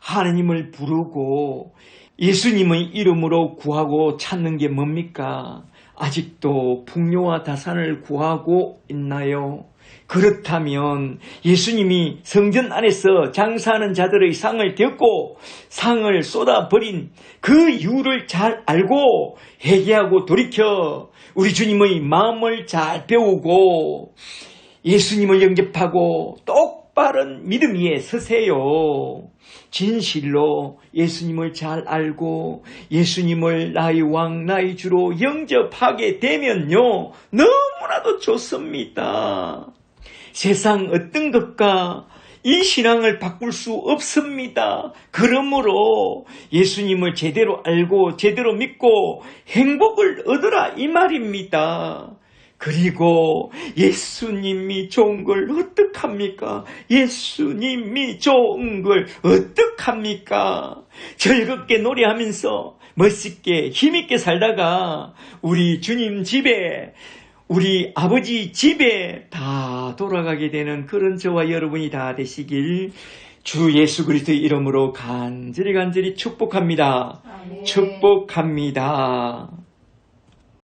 하나님을 부르고 예수님의 이름으로 구하고 찾는 게 뭡니까? 아직도 풍요와 다산을 구하고 있나요? 그렇다면 예수님이 성전 안에서 장사하는 자들의 상을 떼었고 상을 쏟아버린 그 이유를 잘 알고 회개하고 돌이켜 우리 주님의 마음을 잘 배우고 예수님을 영접하고 똑바른 믿음 위에 서세요. 진실로 예수님을 잘 알고 예수님을 나의 왕 나의 주로 영접하게 되면요 너무나도 좋습니다. 세상 어떤 것과 이 신앙을 바꿀 수 없습니다. 그러므로 예수님을 제대로 알고 제대로 믿고 행복을 얻으라 이 말입니다. 그리고 예수님이 좋은 걸 어떡합니까? 예수님이 좋은 걸 어떡합니까? 즐겁게 노래하면서 멋있게 힘있게 살다가 우리 주님 집에 우리 아버지 집에 다 돌아가게 되는 그런 저와 여러분이 다 되시길 주 예수 그리스도의 이름으로 간절히 축복합니다. 축복합니다.